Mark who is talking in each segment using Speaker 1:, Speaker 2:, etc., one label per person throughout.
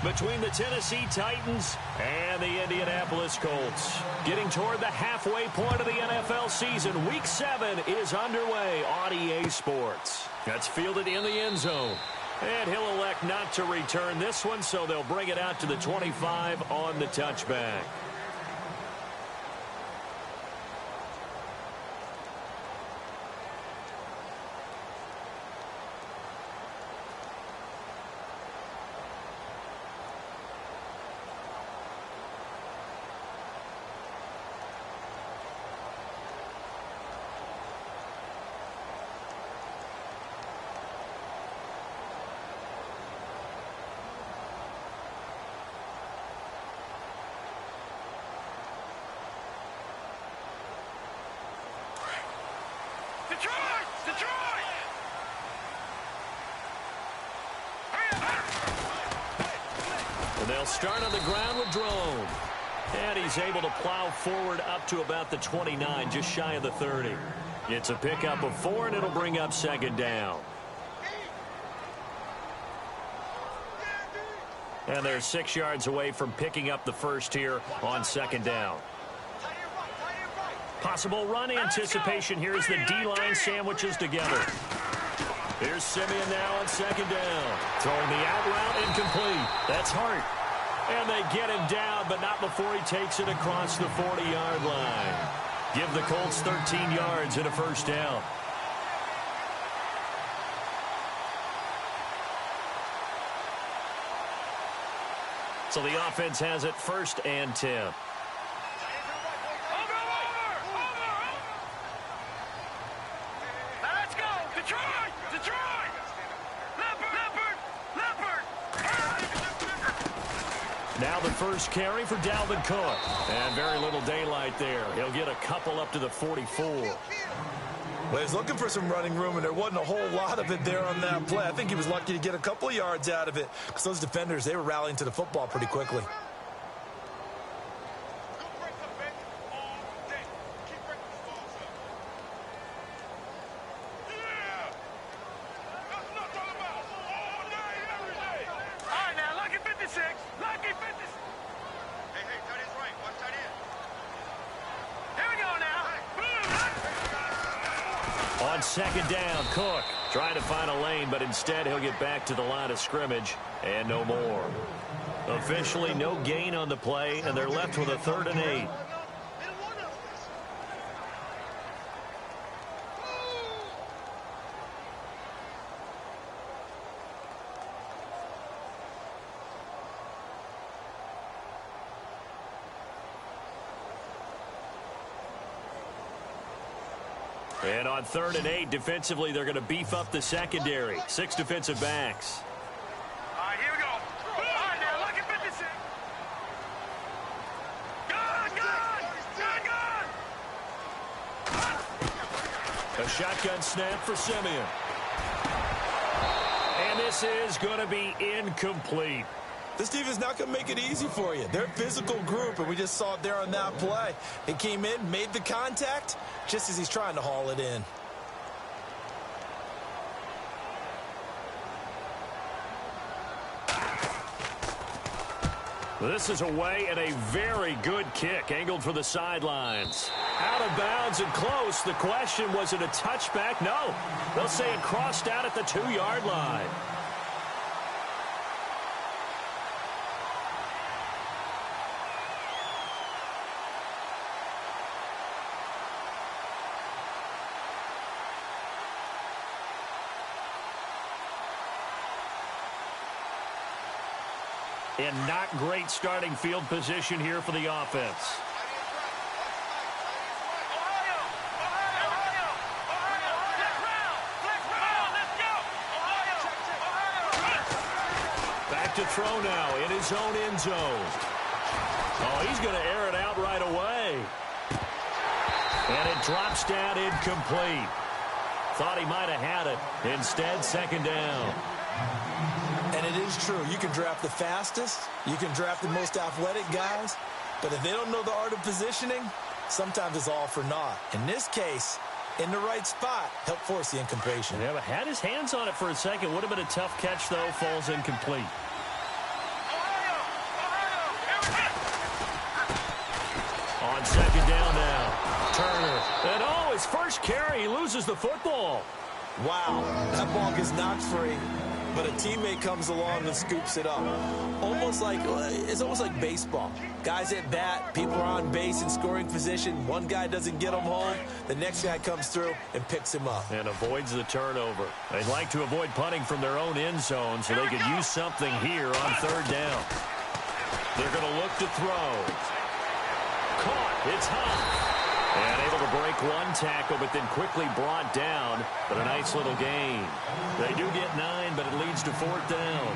Speaker 1: between the Tennessee Titans and the Indianapolis Colts. Getting toward the halfway point of the NFL season, Week 7 is underway on EA Sports. That's fielded in the end zone. And he'll elect not to return this one, so they'll bring it out to the 25 on the touchback. They'll start on the ground with Drone. And he's able to plow forward up to about the 29, just shy of the 30. It's a pickup of 4, and it'll bring up second down. And they're 6 yards away from picking up the first here on second down. Possible run anticipation here as the D-line sandwiches together. Here's Simeon now on second down. Throwing the out route incomplete. That's Hart. And they get him down, but not before he takes it across the 40-yard line. Give the Colts 13 yards and a first down. So the offense has it 1st and 10. Now the first carry for Dalvin Cook. And very little daylight there. He'll get a couple up to the 44.
Speaker 2: Well, he's looking for some running room, and there wasn't a whole lot of it there on that play. I think he was lucky to get a couple of yards out of it because those defenders, they were rallying to the football pretty quickly.
Speaker 1: Second down, Cook trying to find a lane, but instead he'll get back to the line of scrimmage and no more. Officially no gain on the play, and they're left with a 3rd and 8. And on 3rd and 8, defensively, they're going to beef up the secondary. 6 defensive backs.
Speaker 3: All right, here we go. All right, now, look at 56. Gun!
Speaker 1: A shotgun snap for Simeon. And this is going to be incomplete.
Speaker 2: This defense is not going to make it easy for you. They're a physical group, and we just saw it there on that play. It came in, made the contact, just as he's trying to haul it in.
Speaker 1: This is away and a very good kick, angled for the sidelines. Out of bounds and close. The question, was it a touchback? No. They'll say it crossed out at the 2-yard line. And not great starting field position here for the offense. Back to throw now in his own end zone. Oh, he's going to air it out right away. And it drops down incomplete. Thought he might have had it. Instead, second down.
Speaker 2: And it is true. You can draft the fastest. You can draft the most athletic guys. But if they don't know the art of positioning, sometimes it's all for naught. In this case, in the right spot, helped force the incompletion.
Speaker 1: Yeah, but had his hands on it for a second. Would have been a tough catch, though. Falls incomplete. down now. Turner. And oh, his first carry, he loses the football.
Speaker 2: Wow, that ball gets knocked free, but a teammate comes along and scoops it up. It's almost like baseball. Guys at bat, people are on base in scoring position. One guy doesn't get him home. The next guy comes through and picks him up.
Speaker 1: And avoids the turnover. They'd like to avoid punting from their own end zone so they could use something here on third down. They're going to look to throw. Caught. It's high. And able to break one tackle, but then quickly brought down. But a nice little gain. They do get 9, but it leads to fourth down.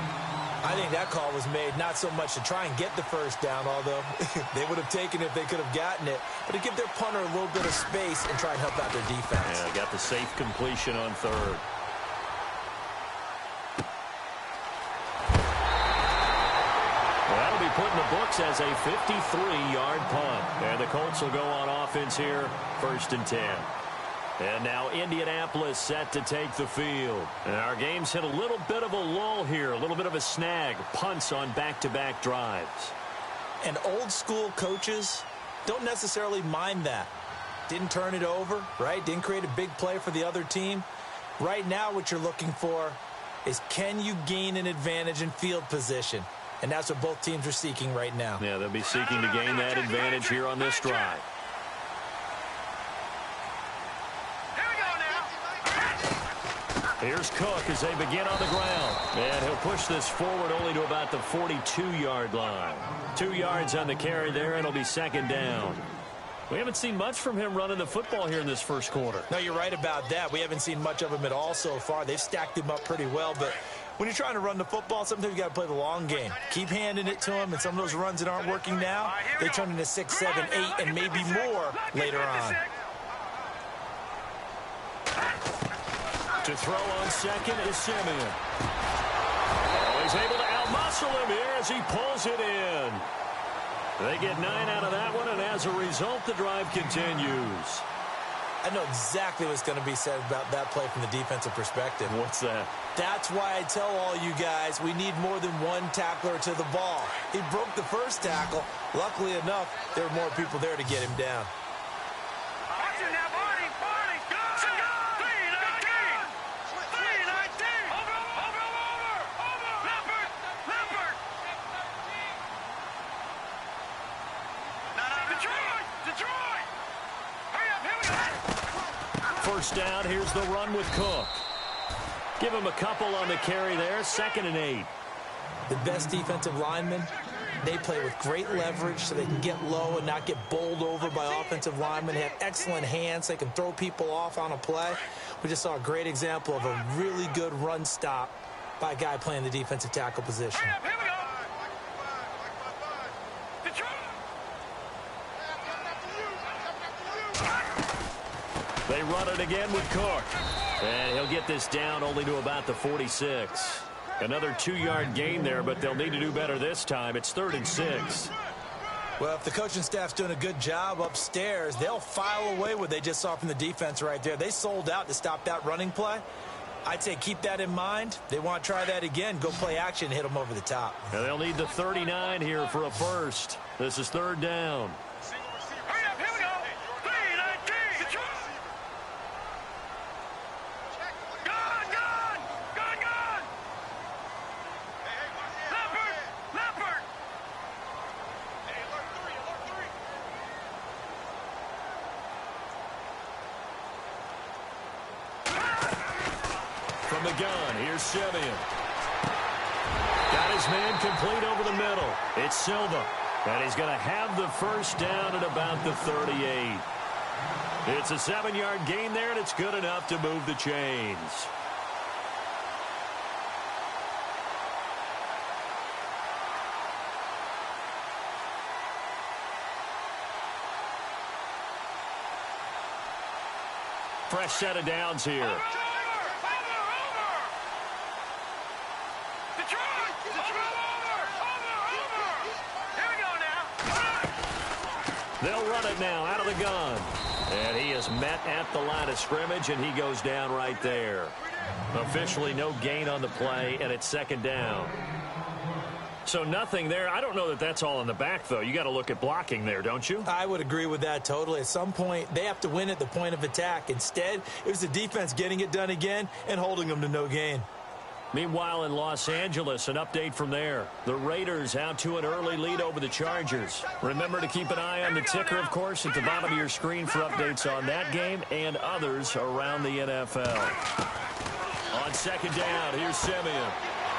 Speaker 2: I think that call was made not so much to try and get the first down, although they would have taken it if they could have gotten it, but to give their punter a little bit of space and try and help out their defense.
Speaker 1: Yeah, got the safe completion on third. That'll be put in the books as a 53-yard punt. And the Colts will go on offense here, 1st and 10. And now Indianapolis set to take the field. And our game's hit a little bit of a lull here, a little bit of a snag. Punts on back-to-back drives.
Speaker 2: And old-school coaches don't necessarily mind that. Didn't turn it over, right? Didn't create a big play for the other team. Right now what you're looking for is, can you gain an advantage in field position? And that's what both teams are seeking right now.
Speaker 1: Yeah, they'll be seeking to gain that advantage here on this drive. Here's Cook as they begin on the ground. And he'll push this forward only to about the 42-yard line. 2 yards on the carry there, and it'll be 2nd down. We haven't seen much from him running the football here in this first quarter.
Speaker 2: No, you're right about that. We haven't seen much of him at all so far. They've stacked him up pretty well, but when you're trying to run the football, sometimes you got to play the long game. Keep handing it to him, and some of those runs that aren't working now, they turn into 6, 7, 8, and maybe more later on.
Speaker 1: To throw on second is Simeon. Oh, he's able to outmuscle him here as he pulls it in. They get 9 out of that one, and as a result, the drive continues.
Speaker 2: I know exactly what's going to be said about that play from the defensive perspective.
Speaker 1: What's that?
Speaker 2: That's why I tell all you guys we need more than one tackler to the ball. He broke the first tackle. Luckily enough, there were more people there to get him down.
Speaker 1: First down, here's the run with Cook. Give him a couple on the carry there, 2nd and 8.
Speaker 2: The best defensive linemen, they play with great leverage so they can get low and not get bowled over by offensive linemen. They have excellent hands. They can throw people off on a play. We just saw a great example of a really good run stop by a guy playing the defensive tackle position.
Speaker 1: They run it again with Cook. And he'll get this down only to about the 46. Another 2-yard gain there, but they'll need to do better this time. It's 3rd and 6.
Speaker 2: Well, if the coaching staff's doing a good job upstairs, they'll file away what they just saw from the defense right there. They sold out to stop that running play. I'd say keep that in mind. They want to try that again. Go play action, hit them over the top.
Speaker 1: And they'll need the 39 here for a first. This is 3rd down. From the gun, here's Simeon. Got his man complete over the middle. It's Silva. And he's going to have the first down at about the 38. It's a 7-yard gain there, and it's good enough to move the chains. Fresh set of downs here. They'll run it now out of the gun. And he is met at the line of scrimmage, and he goes down right there. Officially no gain on the play, and it's 2nd down. So nothing there. I don't know that that's all in the back, though. You got to look at blocking there, don't you?
Speaker 2: I would agree with that totally. At some point, they have to win at the point of attack. Instead, it was the defense getting it done again and holding them to no gain.
Speaker 1: Meanwhile, in Los Angeles, an update from there. The Raiders out to an early lead over the Chargers. Remember to keep an eye on the ticker, of course, at the bottom of your screen for updates on that game and others around the NFL. On second down, here's Simeon.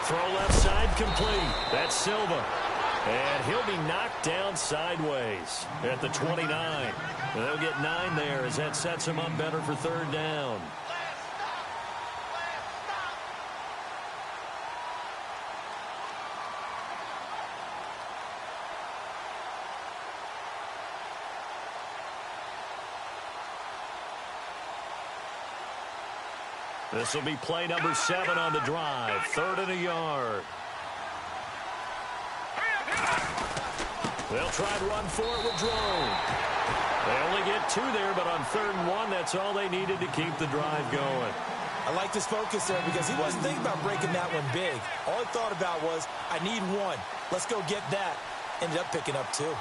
Speaker 1: Throw left side complete. That's Silva. And he'll be knocked down sideways at the 29. They'll get 9 there as that sets him up better for third down. This will be play number 7 on the drive. 3rd and a yard. They'll try to run for it with Drone. They only get 2 there, but on 3rd and 1, that's all they needed to keep the drive going.
Speaker 2: I like this focus there because he wasn't thinking about breaking that one big. All he thought about was, I need 1. Let's go get that. Ended up picking up 2.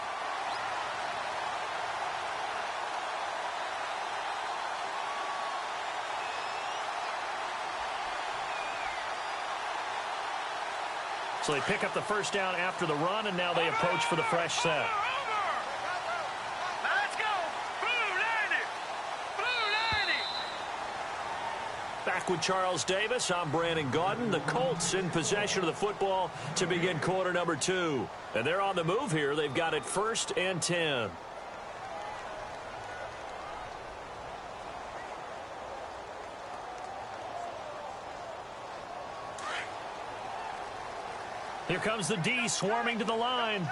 Speaker 1: So they pick up the first down after the run, and now they approach for the fresh set.
Speaker 3: Let's go. Blue 90. Blue 90.
Speaker 1: Back with Charles Davis, I'm Brandon Gaudin. The Colts in possession of the football to begin quarter number 2. And they're on the move here. They've got it 1st and 10. Here comes the D swarming to the line.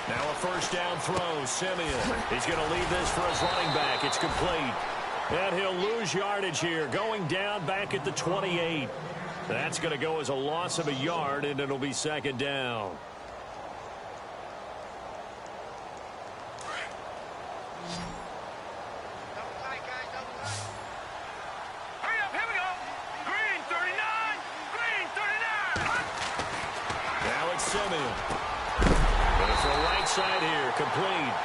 Speaker 1: Now a first down throw. Simeon. He's going to leave this for his running back. It's complete. And he'll lose yardage here. Going down back at the 28. That's going to go as a loss of a yard, and it'll be 2nd down.
Speaker 3: Hurry up, here we go. Green 39. Green 39.
Speaker 1: Now it's Simeon. Goes to the right side here, complete.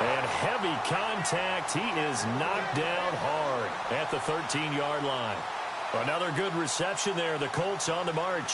Speaker 1: And heavy contact. He is knocked down hard at the 13-yard line. Another good reception there. The Colts on the march.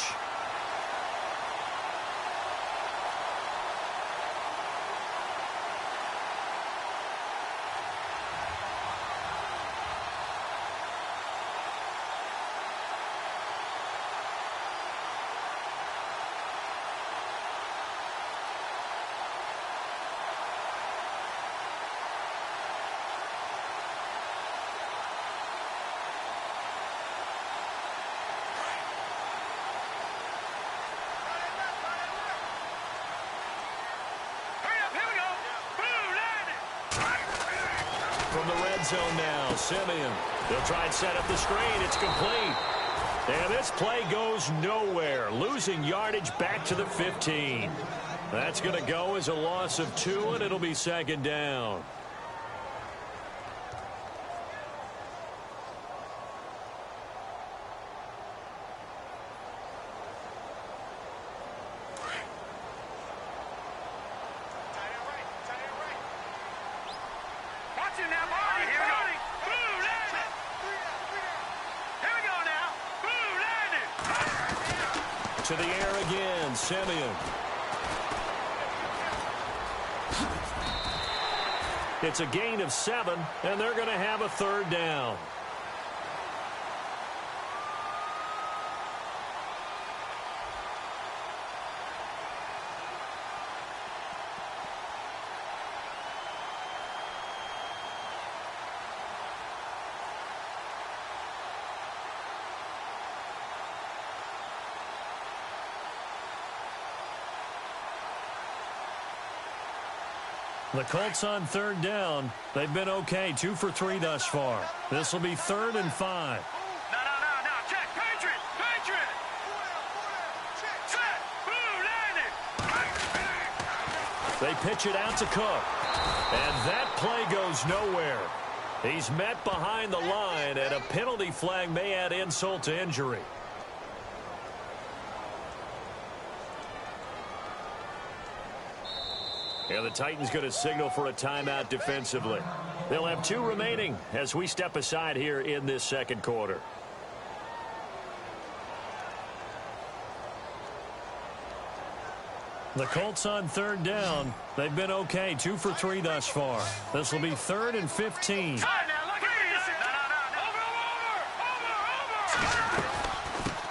Speaker 1: From the red zone now, Simeon. They'll try and set up the screen. It's complete. And this play goes nowhere. Losing yardage back to the 15. That's going to go as a loss of 2, and it'll be 2nd down.
Speaker 3: Watch it now, boy. Here we go. Blue 90. Here we go now. Blue 90.
Speaker 1: To the air again, Simeon. It's a gain of 7, and they're going to have a 3rd down. The Colts on 3rd down. They've been okay, 2 for 3 thus far. This will be 3rd and 5.
Speaker 3: No. Check. Patriot.
Speaker 1: They pitch it out to Cook. And that play goes nowhere. He's met behind the line, and a penalty flag may add insult to injury. And the Titans going to signal for a timeout defensively. They'll have 2 remaining as we step aside here in this second quarter. The Colts on 3rd down. They've been okay, 2 for 3 thus far. This will be 3rd and 15.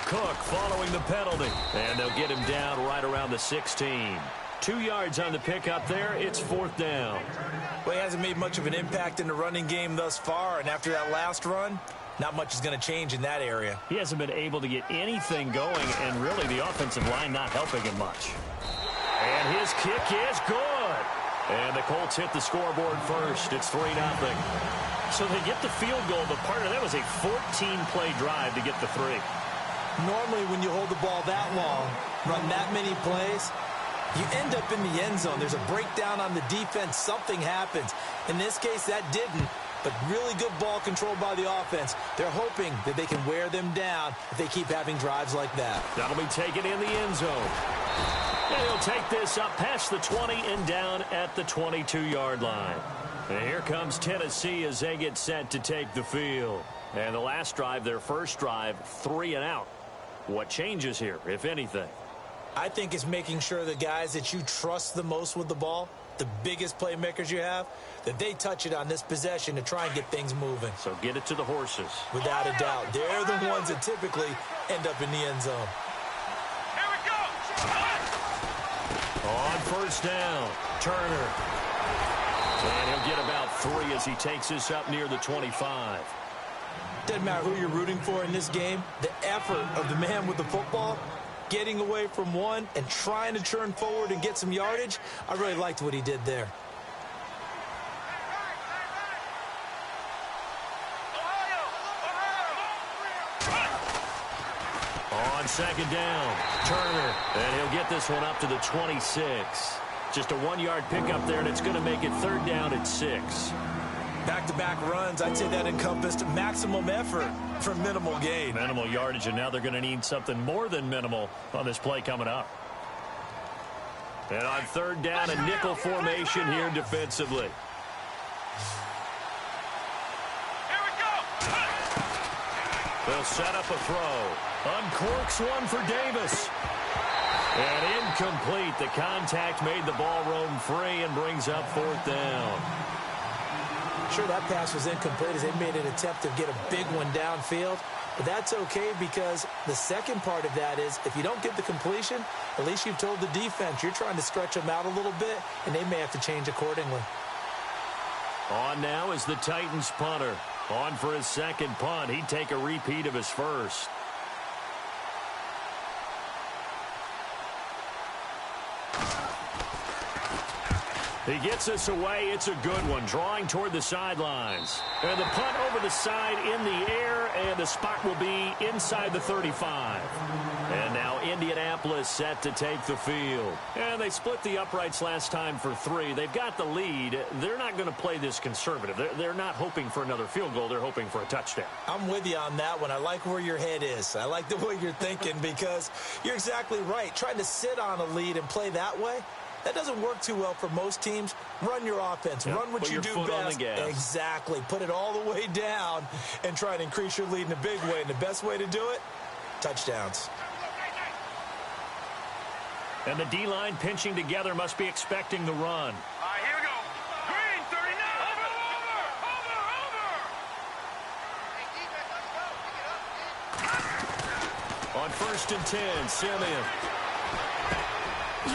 Speaker 1: Cook following the penalty, and they'll get him down right around the 16. 2 yards on the pickup there. It's 4th down.
Speaker 2: Well, he hasn't made much of an impact in the running game thus far, and after that last run, not much is going to change in that area.
Speaker 1: He hasn't been able to get anything going, and really the offensive line not helping him much. And his kick is good. And the Colts hit the scoreboard first. It's 3-0. So they get the field goal, but part of that was a 14-play drive to get the 3.
Speaker 2: Normally when you hold the ball that long, run that many plays, you end up in the end zone. There's a breakdown on the defense. Something happens. In this case, that didn't. But really good ball control by the offense. They're hoping that they can wear them down if they keep having drives like that.
Speaker 1: That'll be taken in the end zone. And he'll take this up past the 20 and down at the 22-yard line. And here comes Tennessee as they get set to take the field. And the last drive, their first drive, 3 and out. What changes here, if anything?
Speaker 2: I think it's making sure the guys that you trust the most with the ball, the biggest playmakers you have, that they touch it on this possession to try and get things moving.
Speaker 1: So get it to the horses.
Speaker 2: Without a doubt. They're the ones that typically end up in the end zone.
Speaker 3: Here we go.
Speaker 1: On first down, Turner. And he'll get about 3 as he takes this up near the 25.
Speaker 2: Doesn't matter who you're rooting for in this game. The effort of the man with the football, getting away from one and trying to turn forward and get some yardage, I really liked what he did there.
Speaker 1: On second down, Turner, and he'll get this one up to the 26. Just a 1-yard pickup there, and it's going to make it 3rd down at 6.
Speaker 2: Back-to-back runs, I'd say that encompassed maximum effort for minimal gain.
Speaker 1: Minimal yardage, and now they're going to need something more than minimal on this play coming up. And on 3rd down, a nickel formation here defensively.
Speaker 3: Here we go.
Speaker 1: They'll set up a throw. Uncorks one for Davis. And incomplete. The contact made the ball roam free and brings up 4th down.
Speaker 2: Sure, that pass was incomplete as they made an attempt to get a big one downfield. But that's okay because the second part of that is if you don't get the completion, at least you've told the defense you're trying to stretch them out a little bit, and they may have to change accordingly.
Speaker 1: On now is the Titans punter. On for his second punt. He'd take a repeat of his first. He gets us away. It's a good one. Drawing toward the sidelines. And the punt over the side in the air, and the spot will be inside the 35. And now Indianapolis set to take the field. And they split the uprights last time for 3. They've got the lead. They're not going to play this conservative. They're not hoping for another field goal. They're hoping for a touchdown.
Speaker 2: I'm with you on that one. I like where your head is. I like the way you're thinking because you're exactly right. Trying to sit on a lead and play that way, that doesn't work too well for most teams. Run your offense. Run what you do best. Exactly. Put it all the way down and try and increase your lead in a big way. And the best way to do it, touchdowns.
Speaker 1: And the D-line pinching together must be expecting the run.
Speaker 3: All right, here we go. Green, 39. Over.
Speaker 1: On 1st and 10, Simeon.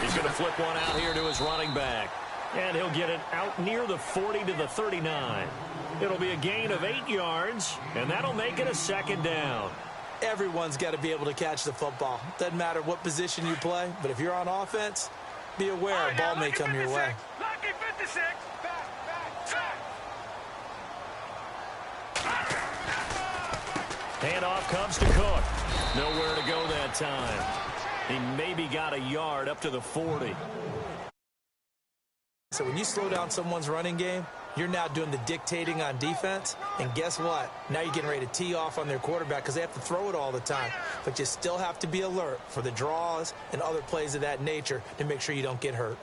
Speaker 1: He's going to flip one out here to his running back. And he'll get it out near the 40 to the 39. It'll be a gain of 8 yards, and that'll make it a 2nd down.
Speaker 2: Everyone's got to be able to catch the football. Doesn't matter what position you play, but if you're on offense, be aware a ball may come your way.
Speaker 3: Lucky 56.
Speaker 1: Handoff comes to Cook. Nowhere to go that time. He maybe got a yard up to the 40.
Speaker 2: So when you slow down someone's running game, you're now doing the dictating on defense. And guess what? Now you're getting ready to tee off on their quarterback because they have to throw it all the time. But you still have to be alert for the draws and other plays of that nature to make sure you don't get hurt.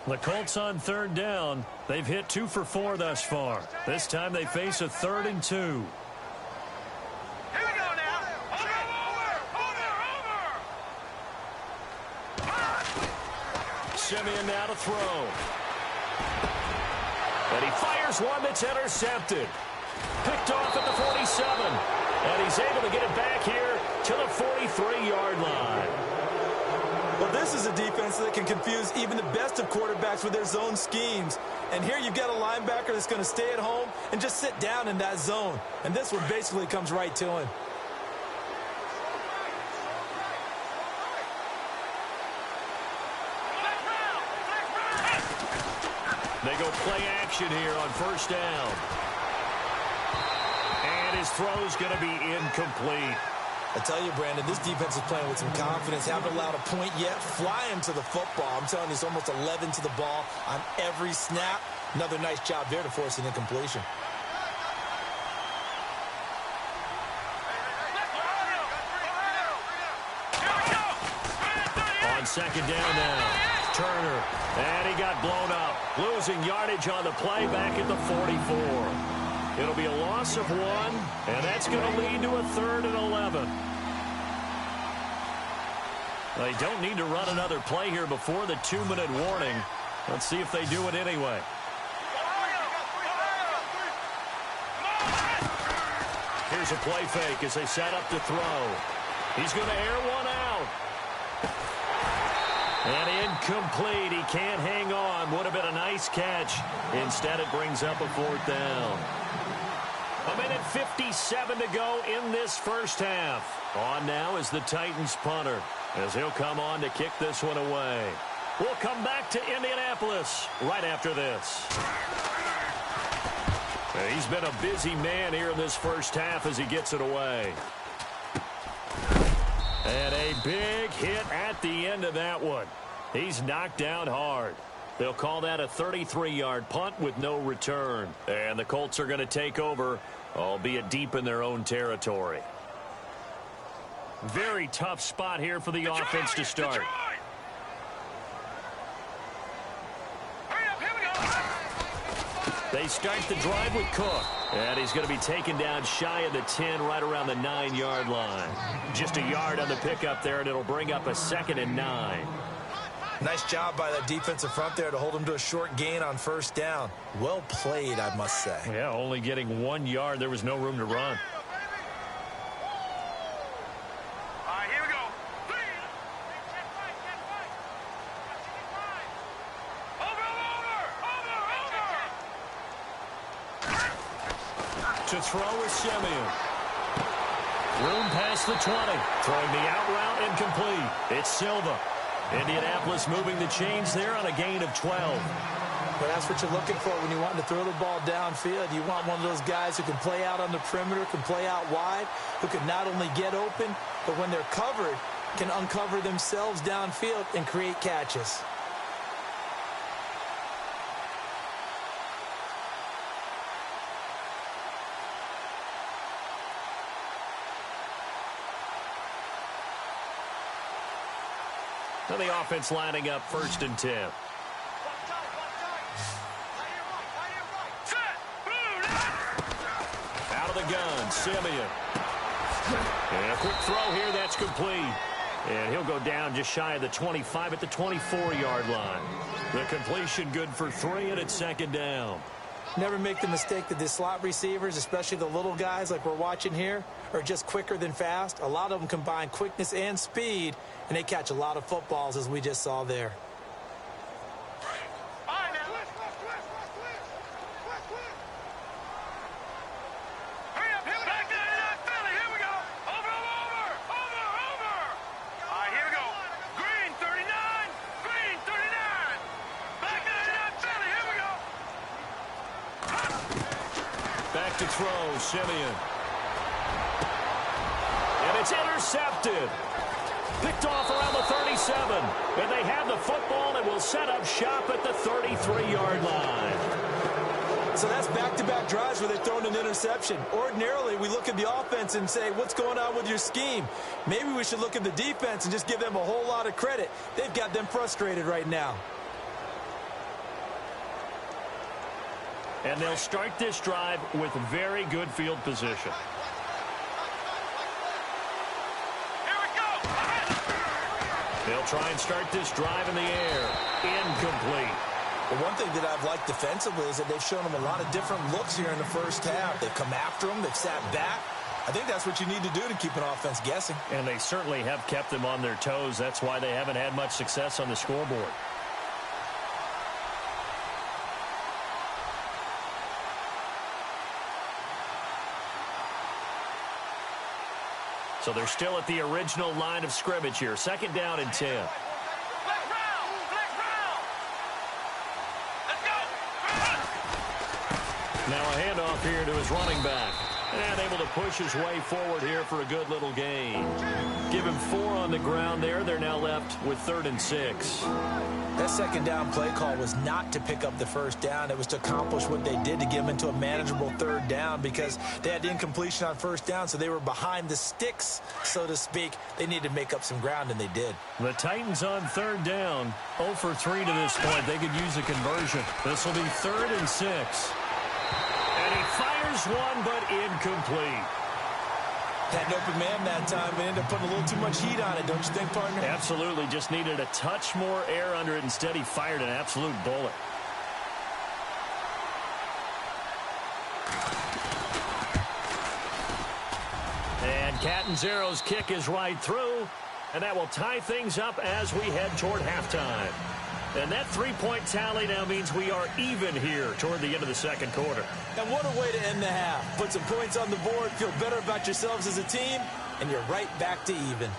Speaker 1: The Colts on third down. They've hit 2 for 4 thus far. This time they face a 3rd and 2.
Speaker 3: Here we go now. Over.
Speaker 1: Simeon now to throw. And he fires one that's intercepted. Picked off at the 47. And he's able to get it back here to the 43-yard line.
Speaker 2: Well, this is a defense that can confuse even the best of quarterbacks with their zone schemes. And here you've got a linebacker that's going to stay at home and just sit down in that zone. And this one basically comes right to him.
Speaker 1: They go play action here on first down. And his throw's going to be incomplete.
Speaker 2: I tell you, Brandon, this defense is playing with some confidence. Haven't allowed a point yet. Flying to the football. I'm telling you, it's almost 11 to the ball on every snap. Another nice job there to force an incompletion.
Speaker 1: On second down now, Turner. And he got blown up. Losing yardage on the play back at the 44. It'll be a loss of 1, and that's going to lead to a 3rd and 11. They don't need to run another play here before the 2-minute warning. Let's see if they do it anyway. Here's a play fake as they set up to throw. He's going to air one out. And incomplete. He can't hang on. Would have been a nice catch. Instead, it brings up a 4th down. 1:57 to go in this first half. On now is the Titans punter, as he'll come on to kick this one away. We'll come back to Indianapolis right after this. He's been a busy man here in this first half as he gets it away. And a big hit at the end of that one. He's knocked down hard. They'll call that a 33-yard punt with no return. And the Colts are going to take over, albeit deep in their own territory. Very tough spot here for the offense to start. They start the drive with Cook. And he's going to be taken down shy of the 10, right around the 9-yard line. Just a yard on the pickup there, and it'll bring up a 2nd and 9.
Speaker 2: Nice job by that defensive front there to hold him to a short gain on first down. Well played, I must say.
Speaker 1: Yeah, only getting 1 yard. There was no room to run.
Speaker 3: All right, here we go. Over.
Speaker 1: To throw is Simeon. Room past the 20. Throwing the out route incomplete. It's Silva. Indianapolis moving the chains there on a gain of 12.
Speaker 2: But that's what you're looking for when you want to throw the ball downfield. You want one of those guys who can play out on the perimeter, can play out wide, who can not only get open, but when they're covered, can uncover themselves downfield and create catches.
Speaker 1: Now the offense lining up 1st and 10. Out of the gun, Simeon. And a quick throw here, that's complete. And he'll go down just shy of the 25 at the 24-yard line. The completion good for 3, and it's 2nd down.
Speaker 2: Never make the mistake that the slot receivers, especially the little guys like we're watching here, are just quicker than fast. A lot of them combine quickness and speed, and they catch a lot of footballs, as we just saw there.
Speaker 1: Back to throw, Simeon. It's intercepted. Picked off around the 37. And they have the football and will set up shop at the 33-yard line.
Speaker 2: So that's back-to-back drives where they've thrown an interception. Ordinarily, we look at the offense and say, what's going on with your scheme? Maybe we should look at the defense and just give them a whole lot of credit. They've got them frustrated right now.
Speaker 1: And they'll start this drive with very good field position. They'll try and start this drive in the air. Incomplete.
Speaker 2: Well, one thing that I've liked defensively is that they've shown them a lot of different looks here in the first half. They've come after them. They've sat back. I think that's what you need to do to keep an offense guessing.
Speaker 1: And they certainly have kept them on their toes. That's why they haven't had much success on the scoreboard. So they're still at the original line of scrimmage here. 2nd down and 10. Now a handoff here to his running back. And able to push his way forward here for a good little gain. Give him 4 on the ground there. They're now left with 3rd and 6.
Speaker 2: That 2nd down play call was not to pick up the 1st down. It was to accomplish what they did to get them into a manageable 3rd down because they had incompletion on 1st down, so they were behind the sticks, so to speak. They needed to make up some ground, and they did.
Speaker 1: The Titans on 3rd down, 0 for 3 to this point. They could use a conversion. This will be 3rd and 6. And he fires one, but incomplete.
Speaker 2: Had an open man that time and ended up putting a little too much heat on it, don't you think, partner?
Speaker 1: Absolutely. Just needed a touch more air under it. Instead, he fired an absolute bullet. And Catanzero's kick is right through. And that will tie things up as we head toward halftime. And that 3-point tally now means we are even here toward the end of the 2nd quarter.
Speaker 2: And what a way to end the half. Put some points on the board, feel better about yourselves as a team, and you're right back to even.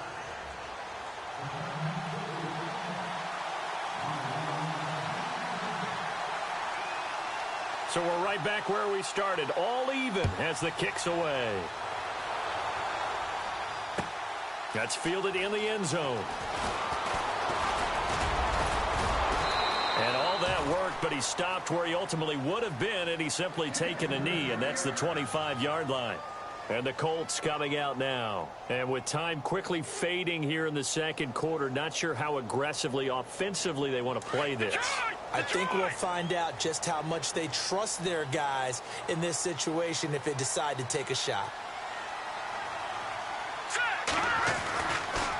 Speaker 1: So we're right back where we started, all even as the kick's away. That's fielded in the end zone. And all that worked, but he stopped where he ultimately would have been, and he's simply taken a knee, and that's the 25-yard line. And the Colts coming out now. And with time quickly fading here in the 2nd quarter, not sure how aggressively, offensively they want to play this.
Speaker 2: I think we'll find out just how much they trust their guys in this situation if they decide to take a shot.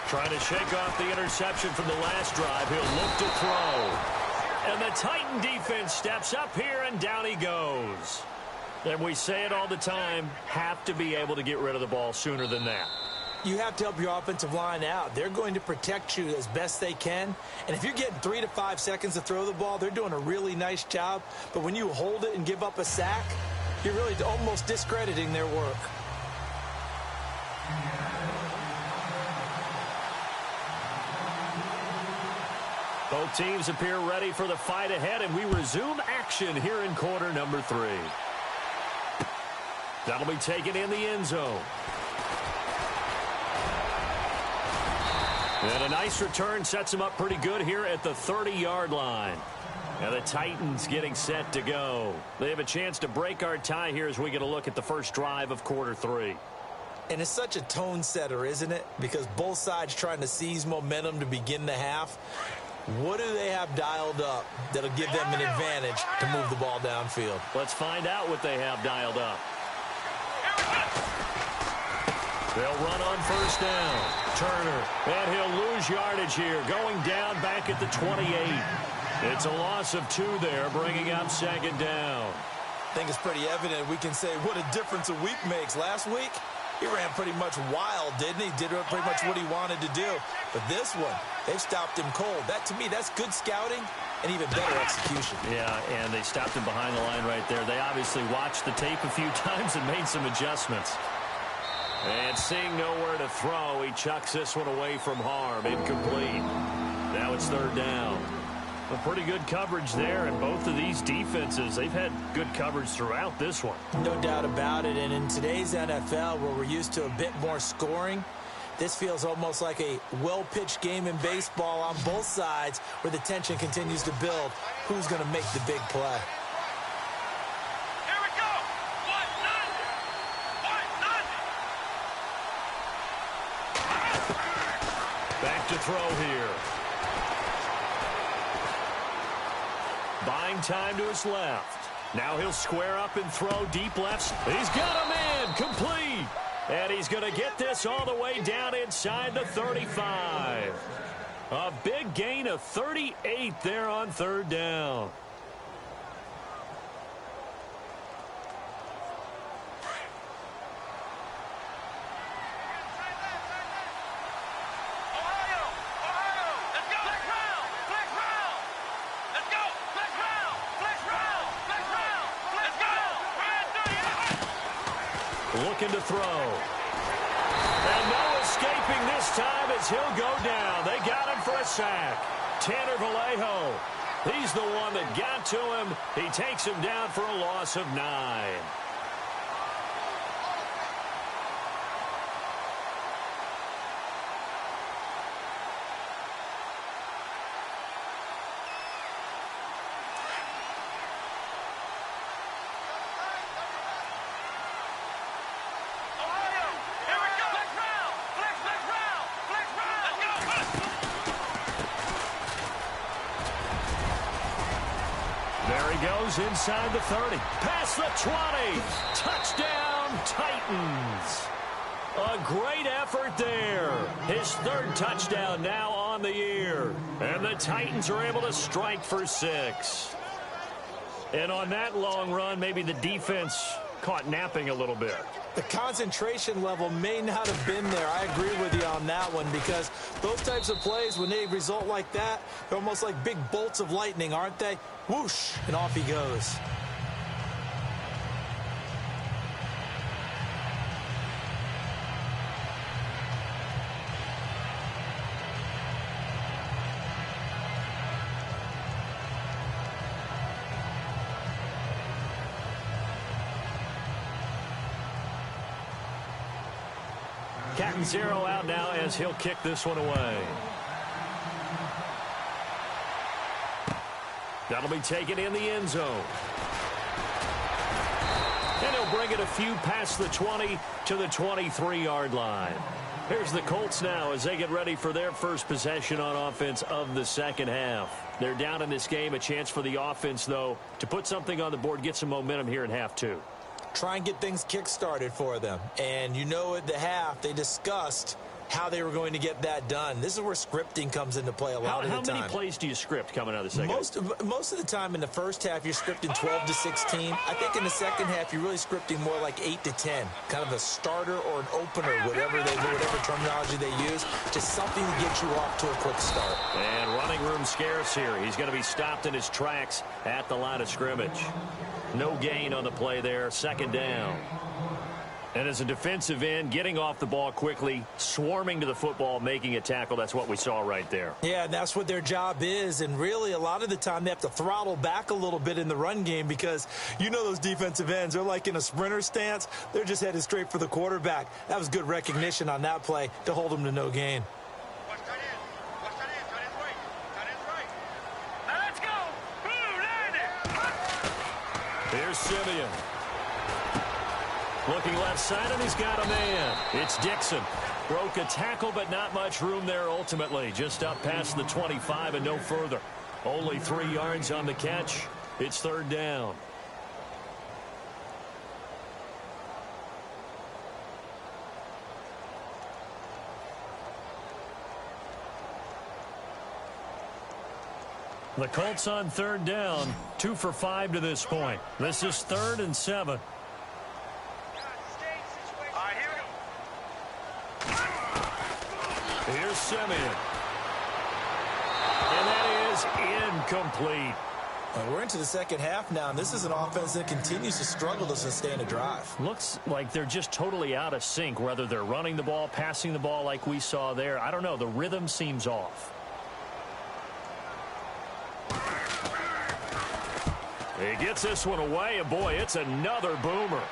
Speaker 1: Trying to shake off the interception from the last drive. He'll look to throw. And the Titan defense steps up here, and down he goes. And we say it all the time, have to be able to get rid of the ball sooner than that.
Speaker 2: You have to help your offensive line out. They're going to protect you as best they can. And if you're getting 3 to 5 seconds to throw the ball, they're doing a really nice job. But when you hold it and give up a sack, you're really almost discrediting their work.
Speaker 1: Both teams appear ready for the fight ahead, and we resume action here in quarter number 3. That'll be taken in the end zone. And a nice return sets them up pretty good here at the 30-yard line. And the Titans getting set to go. They have a chance to break our tie here as we get a look at the first drive of quarter 3.
Speaker 2: And it's such a tone setter, isn't it? Because both sides trying to seize momentum to begin the half. What do they have dialed up that'll give them an advantage to move the ball downfield?
Speaker 1: Let's find out what they have dialed up. They'll run on 1st down. Turner, and he'll lose yardage here, going down back at the 28. It's a loss of 2 there, bringing up 2nd down.
Speaker 2: I think it's pretty evident we can say what a difference a week makes. Last week, he ran pretty much wild, didn't he? Did pretty much what he wanted to do. But this one, they've stopped him cold. That, to me, that's good scouting and even better execution.
Speaker 1: Yeah, and they stopped him behind the line right there. They obviously watched the tape a few times and made some adjustments. And seeing nowhere to throw, he chucks this one away from harm. Incomplete. Now it's 3rd down. A pretty good coverage there, and both of these defenses, they've had good coverage throughout this one.
Speaker 2: No doubt about it, and in today's NFL, where we're used to a bit more scoring, This feels almost like a well-pitched game in baseball on both sides where the tension continues to build. Who's going to make the big play?
Speaker 3: Here we go. 1-0.
Speaker 1: Back to throw here. Buying time to his left. Now he'll square up and throw deep left. He's got a man, complete. And he's going to get this all the way down inside the 35. A big gain of 38 there on third down. Looking to throw. And no escaping this time as he'll go down. They got him for a sack. Tanner Vallejo. He's the one that got to him. He takes him down for a loss of 9. There he goes inside the 30. Past the 20. Touchdown, Titans. A great effort there. His third touchdown now on the year. And the Titans are able to strike for 6. And on that long run, maybe the defense caught napping a little bit.
Speaker 2: The concentration level may not have been there. I agree with you on that one because those types of plays, when they result like that, they're almost like big bolts of lightning, aren't they? Whoosh, and off he goes.
Speaker 1: Captain Zero out now as he'll kick this one away. That'll be taken in the end zone. And he'll bring it a few past the 20 to the 23-yard line. Here's the Colts now as they get ready for their first possession on offense of the second half. They're down in this game. A chance for the offense, though, to put something on the board, get some momentum here in half 2.
Speaker 2: Try and get things kick-started for them. And you know at the half, they discussed how they were going to get that done. This is where scripting comes into play a lot of the time.
Speaker 1: How many plays do you script coming out of the second?
Speaker 2: Most of the time in the first half, you're scripting 12 to 16. I think in the second half, you're really scripting more like 8 to 10. Kind of a starter or an opener, whatever terminology they use. Just something to get you off to a quick start.
Speaker 1: And running room scarce here. He's going to be stopped in his tracks at the line of scrimmage. No gain on the play there. Second down. And as a defensive end, getting off the ball quickly, swarming to the football, making a tackle, that's what we saw right there.
Speaker 2: Yeah, and that's what their job is. And really, a lot of the time, they have to throttle back a little bit in the run game because you know those defensive ends, they're like in a sprinter stance. They're just headed straight for the quarterback. That was good recognition on that play to hold them to no gain.
Speaker 3: Let's go.
Speaker 1: Here's Simeon. Looking left side, and he's got a man. It's Dixon. Broke a tackle, but not much room there ultimately. Just up past the 25 and no further. Only 3 yards on the catch. It's third down. The Colts on third down. 2 for 5 to this point. This is 3rd and 7. Here's Simeon. And that is incomplete.
Speaker 2: We're into the second half now, and this is an offense that continues to struggle to sustain a drive.
Speaker 1: Looks like they're just totally out of sync, whether they're running the ball, passing the ball like we saw there. I don't know. The rhythm seems off. He gets this one away, and boy, it's another boomer.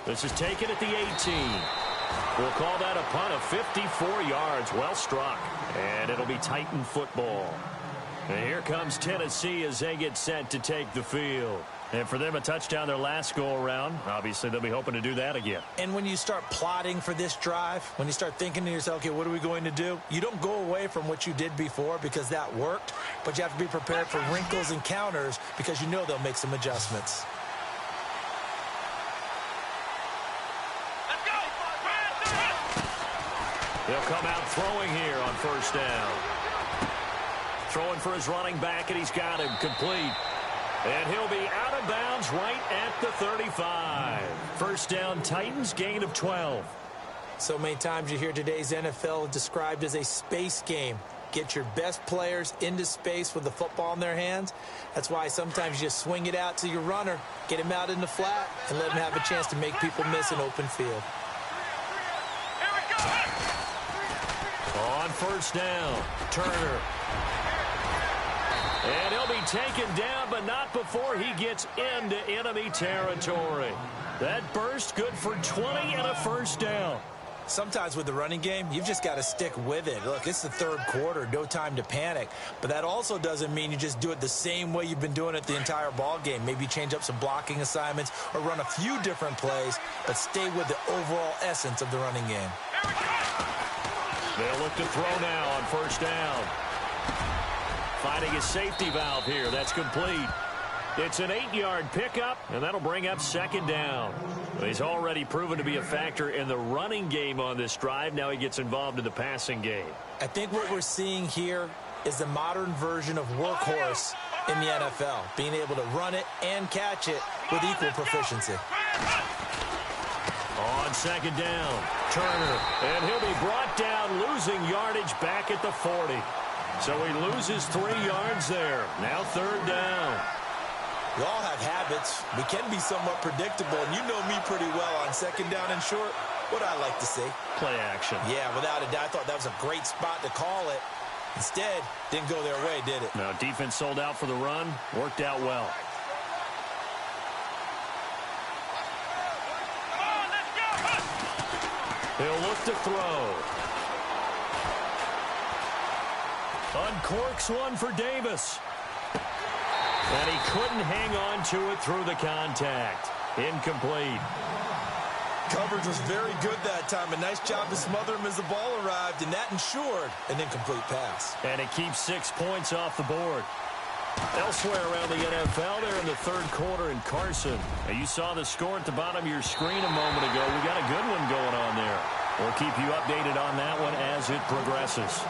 Speaker 1: This is taken at the 18. We'll call that a punt of 54 yards. Well struck. And it'll be Titan football. And here comes Tennessee as they get set to take the field. And for them, a touchdown their last go-around. Obviously, they'll be hoping to do that again.
Speaker 2: And when you start plotting for this drive, when you start thinking to yourself, okay, what are we going to do? You don't go away from what you did before because that worked, but you have to be prepared for wrinkles and counters because you know they'll make some adjustments.
Speaker 3: Let's go.
Speaker 1: He'll come out throwing here on first down. Throwing for his running back, and he's got him complete. And he'll be out of bounds right at the 35. First down, Titans, gain of 12.
Speaker 2: So many times you hear today's NFL described as a space game. Get your best players into space with the football in their hands. That's why sometimes you just swing it out to your runner, get him out in the flat, and let him have a chance to make people miss an open field.
Speaker 3: Here we go.
Speaker 1: On first down, Turner. And he'll be taken down, but not before he gets into enemy territory. That burst good for 20 and a first down.
Speaker 2: Sometimes with the running game, you've just got to stick with it. Look, it's the third quarter, no time to panic. But that also doesn't mean you just do it the same way you've been doing it the entire ball game. Maybe change up some blocking assignments or run a few different plays, but stay with the overall essence of the running game.
Speaker 1: They'll look to throw now on first down. Finding his safety valve here. That's complete. It's an 8-yard pickup, and that'll bring up second down. He's already proven to be a factor in the running game on this drive. Now he gets involved in the passing game.
Speaker 2: I think what we're seeing here is the modern version of workhorse in the NFL, being able to run it and catch it with equal proficiency.
Speaker 1: On second down, Turner, and he'll be brought down, losing yardage back at the 40. So he loses 3 yards there. Now third down.
Speaker 2: We all have habits. We can be somewhat predictable, and you know me pretty well on second down and short. What I like to see.
Speaker 1: Play action.
Speaker 2: Yeah, without a doubt. I thought that was a great spot to call it. Instead, didn't go their way, did it?
Speaker 1: No, defense sold out for the run. Worked out well.
Speaker 3: Come on, let's go.
Speaker 1: He'll look to throw. Uncorks one for Davis. And he couldn't hang on to it through the contact. Incomplete.
Speaker 2: Coverage was very good that time. A nice job to smother him as the ball arrived, and that ensured an incomplete pass.
Speaker 1: And it keeps 6 points off the board. Elsewhere around the NFL, they're in the third quarter in Carson. Now, you saw the score at the bottom of your screen a moment ago. We got a good one going on there. We'll keep you updated on that one as it progresses.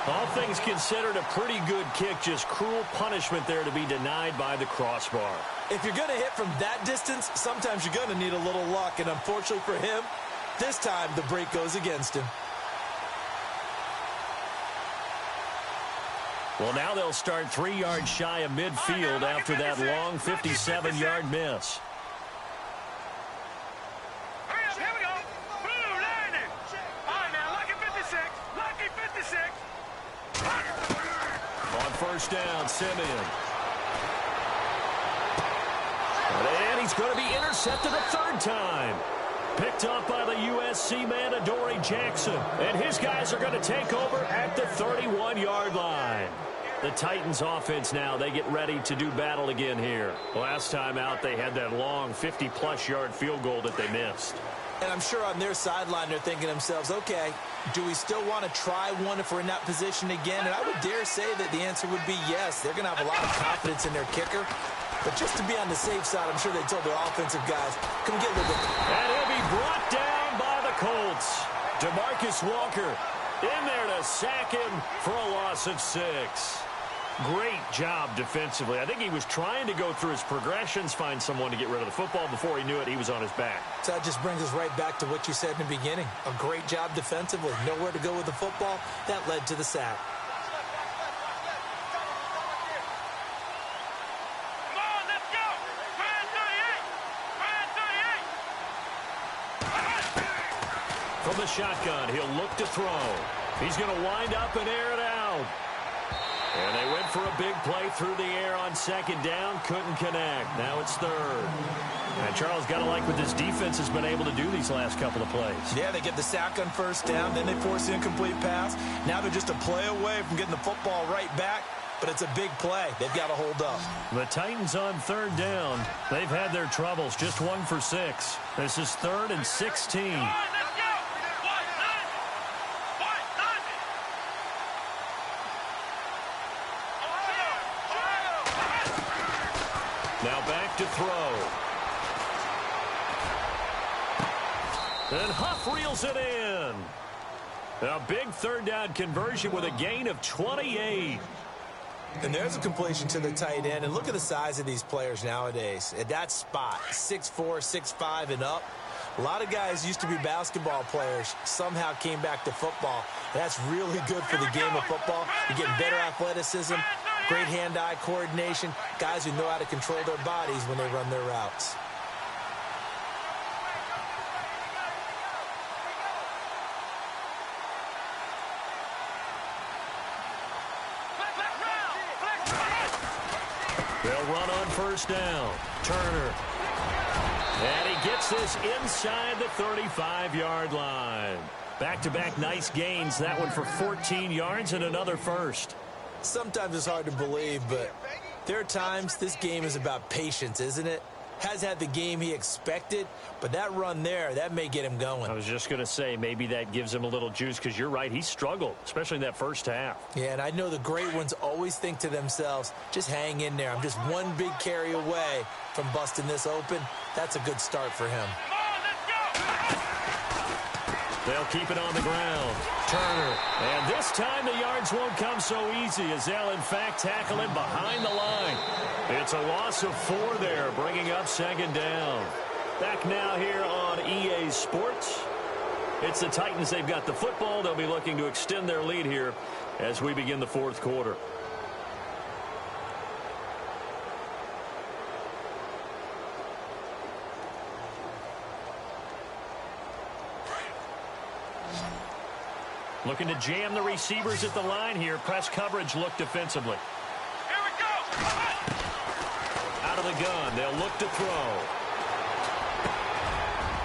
Speaker 1: All things considered, a pretty good kick. Just cruel punishment there to be denied by the crossbar.
Speaker 2: If you're going to hit from that distance, sometimes you're going to need a little luck. And unfortunately for him, this time the break goes against him.
Speaker 1: Well, now they'll start 3 yards shy of midfield after that long 57-yard miss.
Speaker 3: Hurry up, here we go. Blue, line it. All right, now, lucky 56. Lucky 56.
Speaker 1: On first down, Simeon. And he's going to be intercepted a third time. Picked up by the USC man, Adoree Jackson. And his guys are going to take over at the 31-yard line. The Titans offense now, they get ready to do battle again here. Last time out, they had that long 50-plus yard field goal that they missed.
Speaker 2: And I'm sure on their sideline they're thinking to themselves, okay, do we still want to try one if we're in that position again? And I would dare say that the answer would be yes. They're going to have a lot of confidence in their kicker. But just to be on the safe side, I'm sure they told their offensive guys, come get with it.
Speaker 1: And he'll be brought down by the Colts. DeMarcus Walker in there to sack him for a loss of 6. Great job defensively. I think he was trying to go through his progressions, find someone to get rid of the football. Before he knew it, he was on his back.
Speaker 2: So that just brings us right back to what you said in the beginning. A great job defensively. Nowhere to go with the football. That led to the sack.
Speaker 3: Come on, let's go. Ryan 38. Ryan 38.
Speaker 1: From the shotgun, he'll look to throw. He's going to wind up and air it out. And they went for a big play through the air on second down. Couldn't connect. Now it's third. And Charles, got to like what this defense has been able to do these last couple of plays.
Speaker 2: Yeah, they get the sack on first down. Then they force the incomplete pass. Now they're just a play away from getting the football right back. But it's a big play. They've got to hold up.
Speaker 1: The Titans on third down. They've had their troubles. Just 1 for 6. This is 3rd and 16. Now back to throw. And Huff reels it in. A big third down conversion with a gain of 28.
Speaker 2: And there's a completion to the tight end. And look at the size of these players nowadays. At that spot, 6'4", 6'5", and up. A lot of guys used to be basketball players, somehow came back to football. That's really good for the game of football. You're getting better athleticism, great hand-eye coordination, guys who know how to control their bodies when they run their routes.
Speaker 1: They'll run on first down. Turner. And he gets this inside the 35-yard line. Back-to-back nice gains. That one for 14 yards and another first.
Speaker 2: Sometimes it's hard to believe, but there are times this game is about patience, isn't it? Has had the game he expected, but that run there, that may get him going.
Speaker 1: I was just going to say, maybe that gives him a little juice, because you're right, he struggled, especially in that first half.
Speaker 2: Yeah, and I know the great ones always think to themselves, just hang in there. I'm just one big carry away from busting this open. That's a good start for him.
Speaker 1: They'll keep it on the ground. Turner. And this time the yards won't come so easy, as they'll, in fact, tackle him behind the line. It's a loss of 4 there, bringing up second down. Back now here on EA Sports. It's the Titans. They've got the football. They'll be looking to extend their lead here as we begin the fourth quarter. Looking to jam the receivers at the line here. Press coverage look defensively.
Speaker 3: Here we go.
Speaker 1: Out of the gun. They'll look to throw.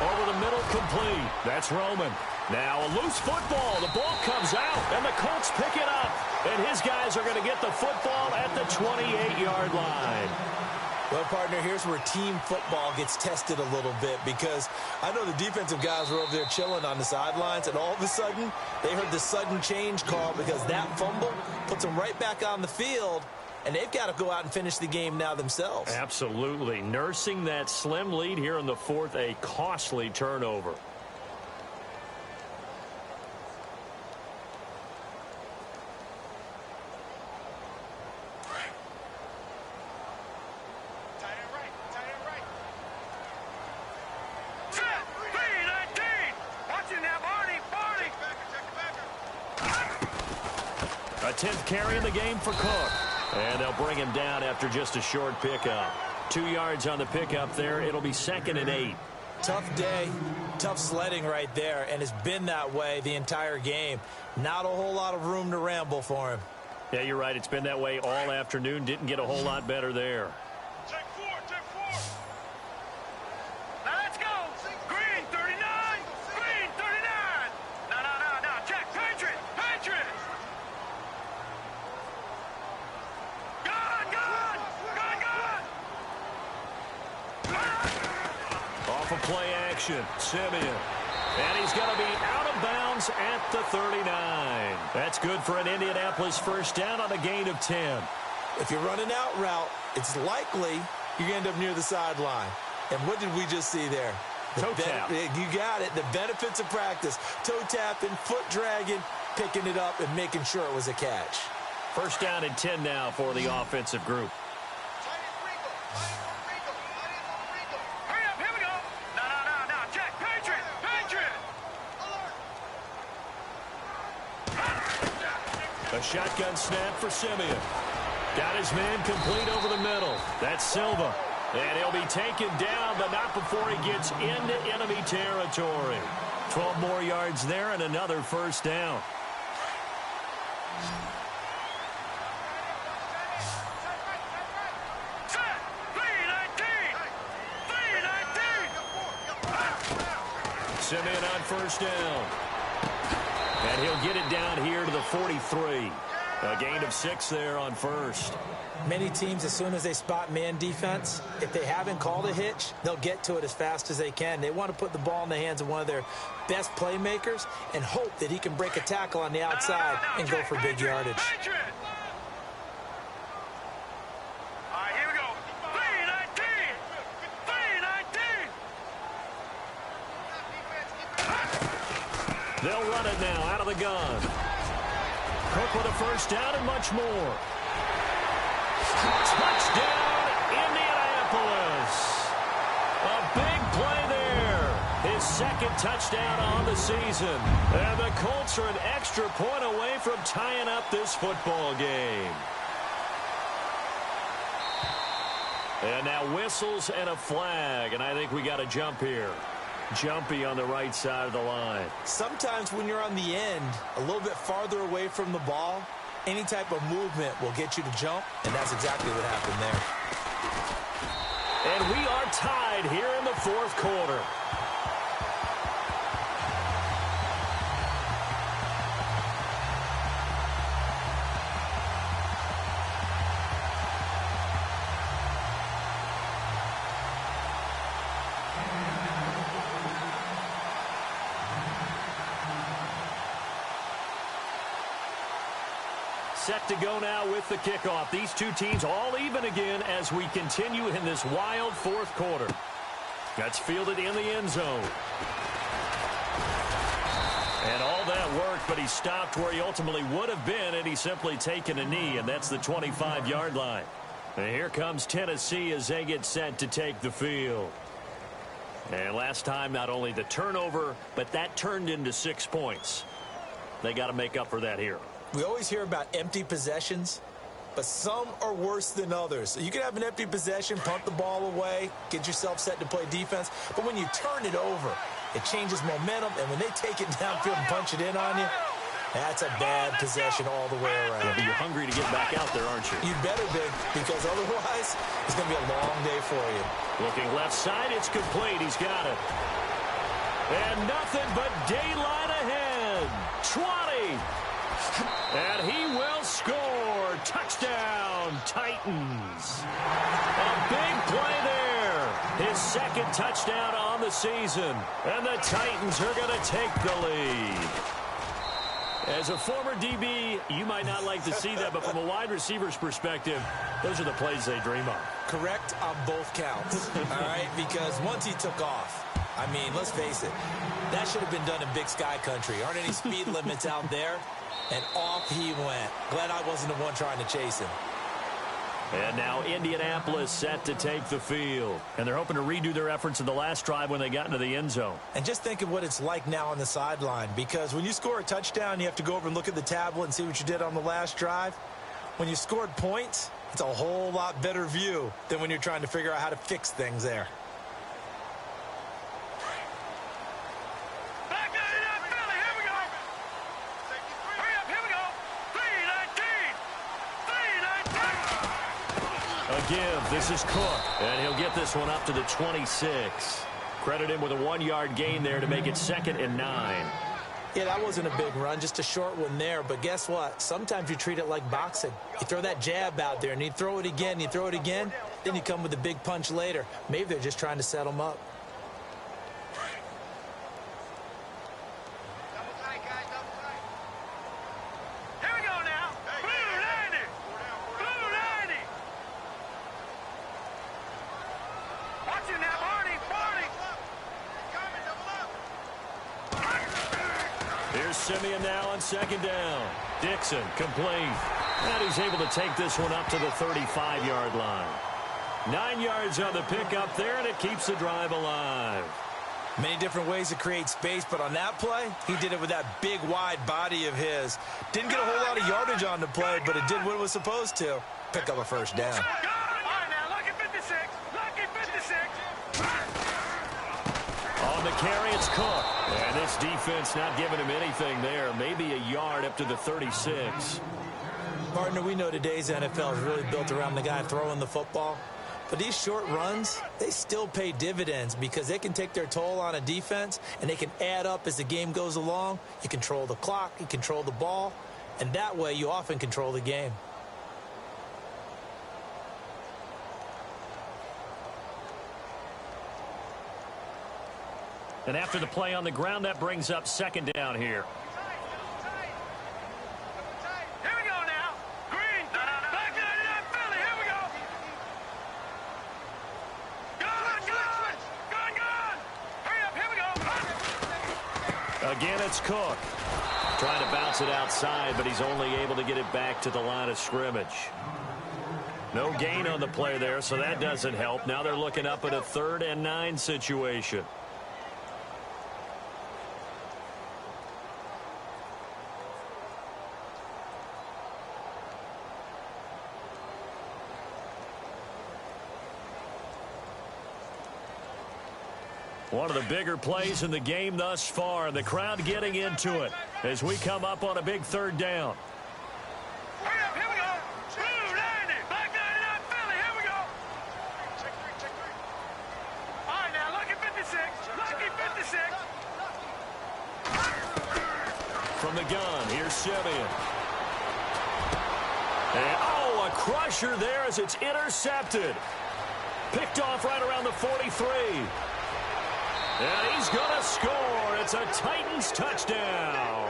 Speaker 1: Over the middle, complete. That's Roman. Now a loose football. The ball comes out, and the Colts pick it up. And his guys are going to get the football at the 28-yard line.
Speaker 2: Well, partner, here's where team football gets tested a little bit, because I know the defensive guys were over there chilling on the sidelines, and all of a sudden, they heard the sudden change call, because that fumble puts them right back on the field, and they've got to go out and finish the game now themselves.
Speaker 1: Absolutely. Nursing that slim lead here in the fourth, a costly turnover. A 10th carry in the game for Cook. And they'll bring him down after just a short pickup. 2 yards on the pickup there. It'll be 2nd and 8.
Speaker 2: Tough day, tough sledding right there, and it's been that way the entire game. Not a whole lot of room to ramble for him.
Speaker 1: Yeah, you're right. It's been that way all afternoon. Didn't get a whole lot better there.
Speaker 3: Take 4, take 4. Now let's go. Green, 39. Green, 39. No. Check. Patriot.
Speaker 1: Off of play action, Simeon. And he's going to be out of bounds at the 39. That's good for an Indianapolis first down on a gain of 10.
Speaker 2: If you're running out route, it's likely you're going to end up near the sideline. And what did we just see there?
Speaker 1: Toe tap.
Speaker 2: You got it. The benefits of practice. Toe tapping, foot dragging, picking it up, and making sure it was a catch.
Speaker 1: First down and 10 now for the offensive group.
Speaker 3: Hurry up, here we go. No. Check. Patriot.
Speaker 1: A shotgun snap for Simeon. Got his man complete over the middle. That's Silva. And he'll be taken down, but not before he gets into enemy territory. 12 more yards there and another first down. Simeon on first down. And he'll get it down here to the 43. A gain of 6 there on first.
Speaker 2: Many teams, as soon as they spot man defense, if they haven't called a hitch, they'll get to it as fast as they can. They want to put the ball in the hands of one of their best playmakers and hope that he can break a tackle on the outside and go for big yardage.
Speaker 3: All right, here we go. 3-19.
Speaker 1: They'll run it now out of the gun. Cook with a first down and much more. Touchdown, Indianapolis. A big play there. His second touchdown on the season. And the Colts are an extra point away from tying up this football game. And now whistles and a flag, and I think we got a jump here. Jumpy on the right side of the line.
Speaker 2: Sometimes when you're on the end, a little bit farther away from the ball, any type of movement will get you to jump, and that's exactly what happened there.
Speaker 1: And we are tied here in the fourth quarter. Set to go now with the kickoff. These two teams all even again as we continue in this wild fourth quarter. That's fielded in the end zone. And all that worked, but he stopped where he ultimately would have been, and he's simply taken a knee, and that's the 25-yard line. And here comes Tennessee as they get set to take the field. And last time, not only the turnover, but that turned into 6 points. They got to make up for that here.
Speaker 2: We always hear about empty possessions, but some are worse than others. You can have an empty possession, punt the ball away, get yourself set to play defense, but when you turn it over, it changes momentum, and when they take it downfield and punch it in on you, that's a bad possession all the way around.
Speaker 1: Yeah, but you're hungry to get back out there, aren't you?
Speaker 2: You better be, because otherwise, it's going to be a long day for you.
Speaker 1: Looking left side, it's complete. He's got it. And nothing but daylight ahead. 20. And he will score. Touchdown, Titans. A big play there. His second touchdown on the season. And the Titans are going to take the lead. As a former DB, you might not like to see that, but from a wide receiver's perspective, those are the plays they dream of.
Speaker 2: Correct on both counts, all right? Because once he took off, I mean, let's face it, that should have been done in Big Sky country. Aren't any speed limits out there? And off he went. Glad I wasn't the one trying to chase him.
Speaker 1: And now Indianapolis set to take the field. And they're hoping to redo their efforts in the last drive when they got into the end zone.
Speaker 2: And just think of what it's like now on the sideline. Because when you score a touchdown, you have to go over and look at the tablet and see what you did on the last drive. When you scored points, it's a whole lot better view than when you're trying to figure out how to fix things there.
Speaker 1: Give. This is Cook, and he'll get this one up to the 26. Credit him with a 1-yard gain there to make it 2nd and 9.
Speaker 2: Yeah, that wasn't a big run, just a short one there. But guess what? Sometimes you treat it like boxing. You throw that jab out there, and you throw it again, you throw it again, then you come with a big punch later. Maybe they're just trying to set them up.
Speaker 1: Simeon now on 2nd down. Dixon complete. And he's able to take this one up to the 35-yard line. 9 yards on the pickup there, and it keeps the drive alive.
Speaker 2: Many different ways to create space, but on that play, he did it with that big, wide body of his. Didn't get a whole lot of yardage on the play, but it did what it was supposed to. Pick up a first down.
Speaker 3: All right, now, lucky 56. Lucky 56.
Speaker 1: On the carry, it's Cook. And this defense not giving him anything there. Maybe a yard up to the 36.
Speaker 2: Partner, we know today's NFL is really built around the guy throwing the football. But these short runs, they still pay dividends because they can take their toll on a defense and they can add up as the game goes along. You control the clock, you control the ball, and that way you often control the game.
Speaker 1: And after the play on the ground, that brings up second down here.
Speaker 3: Here we go now. Green. Back to 99 Philly. Here we go. Gone. Hurry up. Here we go.
Speaker 1: Again, it's Cook. Trying to bounce it outside, but he's only able to get it back to the line of scrimmage. No gain on the play there, so that doesn't help. Now they're looking up at a 3rd and 9 situation. One of the bigger plays in the game thus far. The crowd getting into it as we come up on a big 3rd down.
Speaker 3: Hurry up. Here we go. Blue 90. Black 99 Philly. Here we go. Check three. All right, now. Lucky 56. Lucky 56.
Speaker 1: From the gun, here's Simeon. And, a crusher there as it's intercepted. Picked off right around the 43. And he's going to score. It's a Titans touchdown.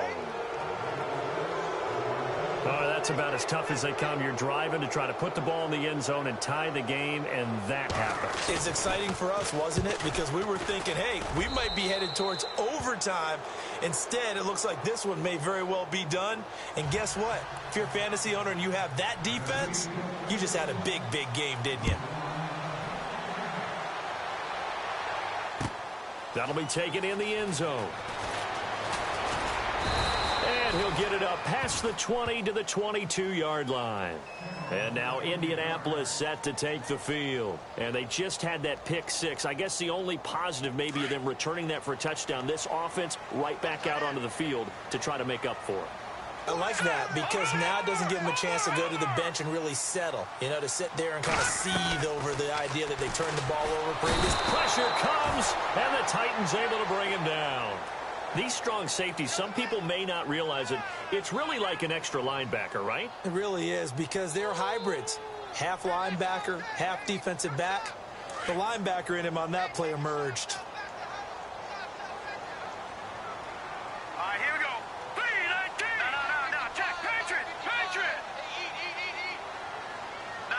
Speaker 1: Oh, that's about as tough as they come. You're driving to try to put the ball in the end zone and tie the game, and that happens.
Speaker 2: It's exciting for us, wasn't it? Because we were thinking, hey, we might be headed towards overtime. Instead, it looks like this one may very well be done. And guess what? If you're a fantasy owner and you have that defense, you just had a big game, didn't you?
Speaker 1: That'll be taken in the end zone. And he'll get it up past the 20 to the 22-yard line. And now Indianapolis set to take the field. And they just had that pick 6. I guess the only positive maybe of them returning that for a touchdown. This offense right back out onto the field to try to make up for it.
Speaker 2: I like that because now it doesn't give them a chance to go to the bench and really settle. You know, to sit there and kind of seethe over the idea that they turned the ball over previous.
Speaker 1: Pressure comes, and the Titans able to bring him down. These strong safeties, some people may not realize it. It's really like an extra linebacker, right?
Speaker 2: It really is because they're hybrids. Half linebacker, half defensive back. The linebacker in him on that play emerged.
Speaker 3: All right, here we go. 3-19. No. Check. Patriot. No.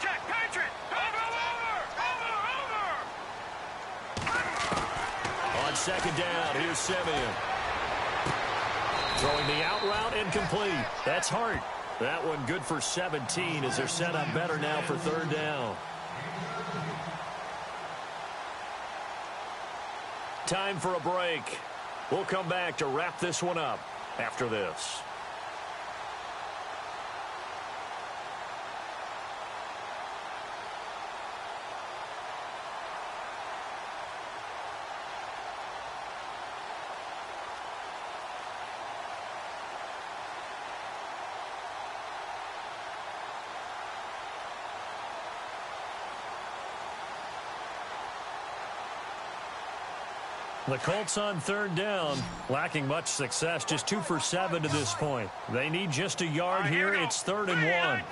Speaker 3: Check. Patriot. Over.
Speaker 1: On second down, here's Simeon. Throwing the out route incomplete. That's Hart. That one good for 17 as they're set up better now for 3rd down. Time for a break. We'll come back to wrap this one up after this. The Colts on 3rd down, lacking much success, just 2 for 7 to this point. They need just a yard here. It's 3rd and 1.
Speaker 3: 3-19.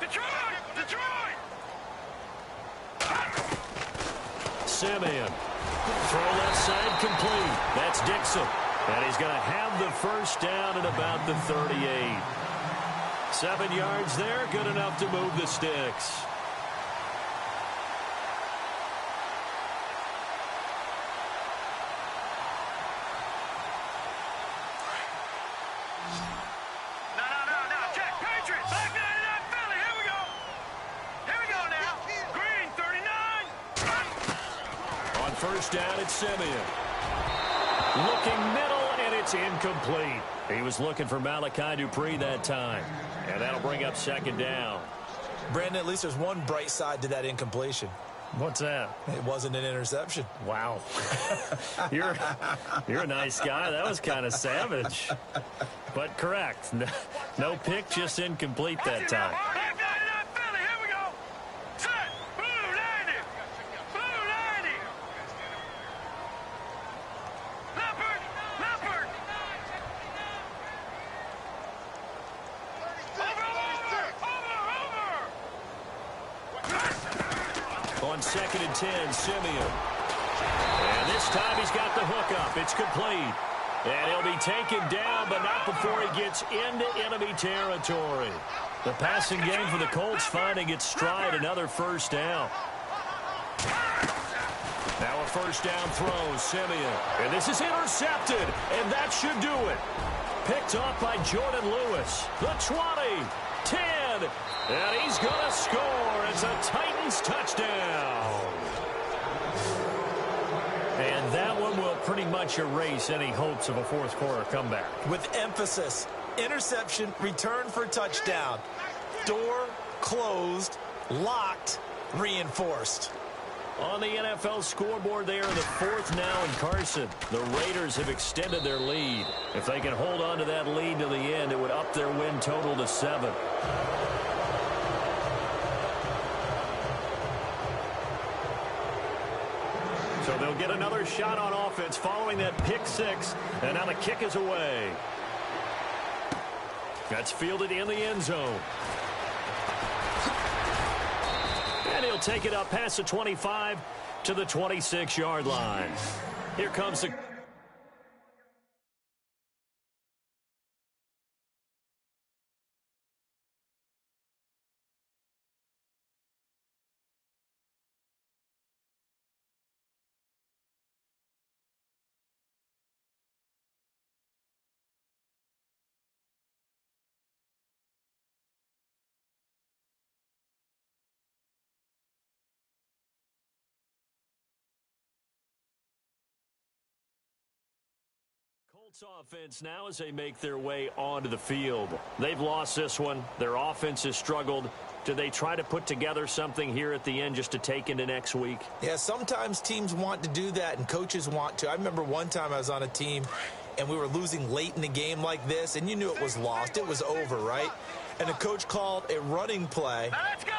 Speaker 3: Detroit.
Speaker 1: Simeon. Throw left side complete. That's Dixon. And he's going to have the first down at about the 38. 7 yards there, good enough to move the sticks.
Speaker 3: No. Check. Patriot. Back 99 Philly. Here we go now. Green 39.
Speaker 1: On first down, it's Simeon. Looking middle, and it's incomplete. He was looking for Malachi Dupree that time. And that'll bring up second down.
Speaker 2: Brandon, at least there's one bright side to that incompletion.
Speaker 1: What's that?
Speaker 2: It wasn't an interception.
Speaker 1: Wow. You're a nice guy. That was kind of savage. But correct. No pick, just incomplete that time. On 2nd and 10, Simeon. And this time he's got the hook up. It's complete. And he'll be taken down, but not before he gets into enemy territory. The passing game for the Colts finding its stride, another first down. Now a first down throw, Simeon. And this is intercepted, and that should do it. Picked off by Jordan Lewis. The 20, 10, and he's going to score. It's a Titans touchdown. And that one will pretty much erase any hopes of a fourth quarter comeback.
Speaker 2: With emphasis, interception, return for touchdown. Door closed, locked, reinforced.
Speaker 1: On the NFL scoreboard, they are in the 4th now in Carson. The Raiders have extended their lead. If they can hold on to that lead to the end, it would up their win total to 7. So they'll get another shot on offense following that pick 6, and now the kick is away. That's fielded in the end zone. And he'll take it up past the 25 to the 26-yard line. Here comes the... Colts offense now as they make their way onto the field. They've lost this one. Their offense has struggled. Do they try to put together something here at the end just to take into next week?
Speaker 2: Yeah, sometimes teams want to do that and coaches want to. I remember one time I was on a team and we were losing late in the game like this, and you knew it was lost. It was over, right? And the coach called a running play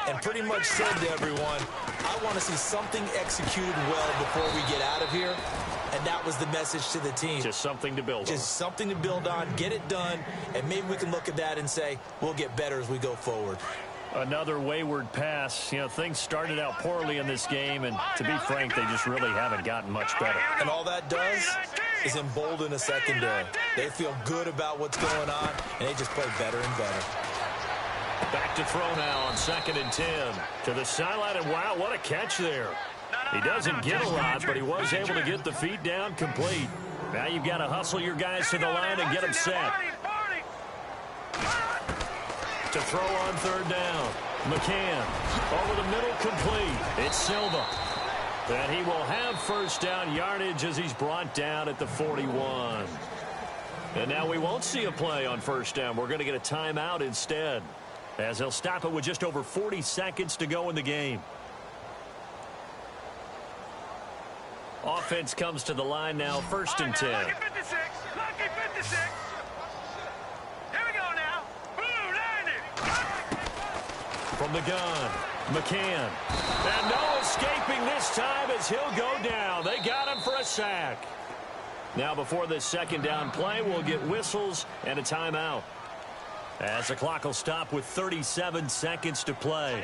Speaker 2: and pretty much said to everyone, I want to see something executed well before we get out of here. And that was the message to the team.
Speaker 1: Just something to build on.
Speaker 2: Just something to build on, get it done, and maybe we can look at that and say, we'll get better as we go forward.
Speaker 1: Another wayward pass. You know, things started out poorly in this game, and to be frank, they just really haven't gotten much better.
Speaker 2: And all that does is embolden a secondary. They feel good about what's going on, and they just play better and better.
Speaker 1: Back to throw now on 2nd and 10. To the sideline, and wow, what a catch there. He doesn't get a lot, but he was able to get the feet down complete. Now you've got to hustle your guys to the line and get them set. To throw on 3rd down. McCann over the middle, complete. It's Silva. And he will have first down yardage as he's brought down at the 41. And now we won't see a play on first down. We're going to get a timeout instead, as they'll stop it with just over 40 seconds to go in the game. Offense comes to the line now, 1st and 10.
Speaker 3: Lucky 56. Lucky 56. Here we go now. Boom, 90.
Speaker 1: From the gun, McCann. And no escaping this time as he'll go down. They got him for a sack. Now before this 2nd down play, we'll get whistles and a timeout, as the clock will stop with 37 seconds to play.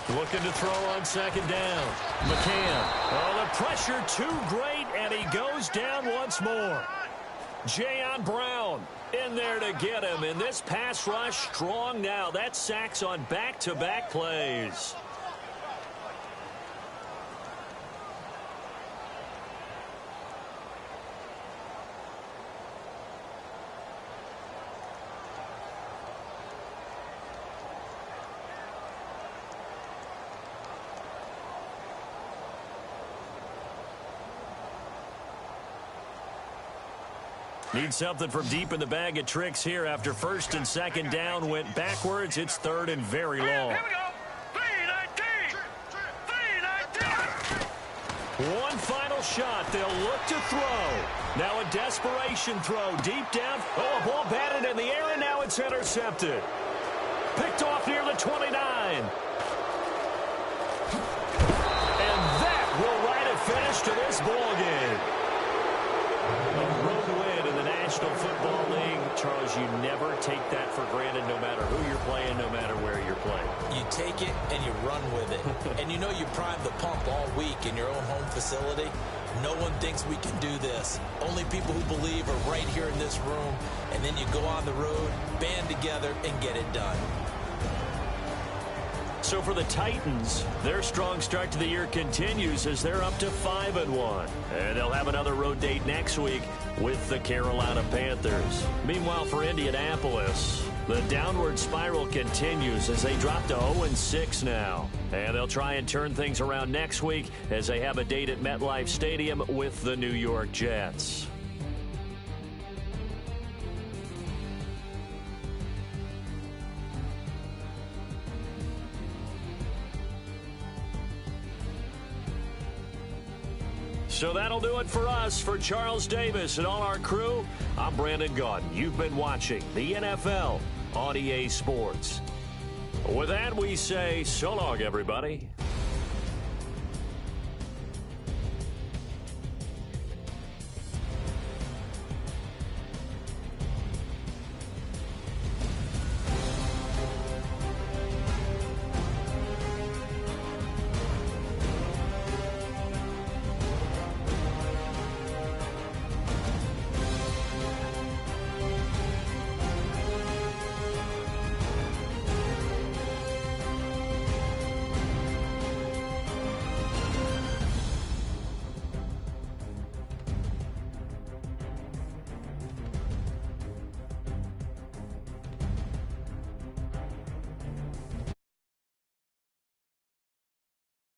Speaker 1: Looking to throw on 2nd down. McCann. Oh, the pressure too great, and he goes down once more. Jayon Brown in there to get him, and this pass rush strong now. That's sacks on back-to-back plays. Need something from deep in the bag of tricks here after first and second down went backwards. It's third and very long.
Speaker 3: Here we go. 3-19. 3-19.
Speaker 1: One final shot. They'll look to throw. Now a desperation throw deep down. Oh, a ball batted in the air, and now it's intercepted. Picked off near the 29. And that will write a finish to this ball game. A road win in the National Football League. Charles, you never take that for granted no matter who you're playing, no matter where you're playing.
Speaker 2: You take it and you run with it. And you know you prime the pump all week in your own home facility. No one thinks we can do this. Only people who believe are right here in this room. And then you go on the road, band together, and get it done.
Speaker 1: So for the Titans, their strong start to the year continues as they're up to 5-1. And they'll have another road date next week with the Carolina Panthers. Meanwhile, for Indianapolis, the downward spiral continues as they drop to 0-6 now. And they'll try and turn things around next week as they have a date at MetLife Stadium with the New York Jets. So that'll do it for us. For Charles Davis and all our crew, I'm Brandon Gaudin. You've been watching the NFL on EA Sports. With that, we say so long, everybody.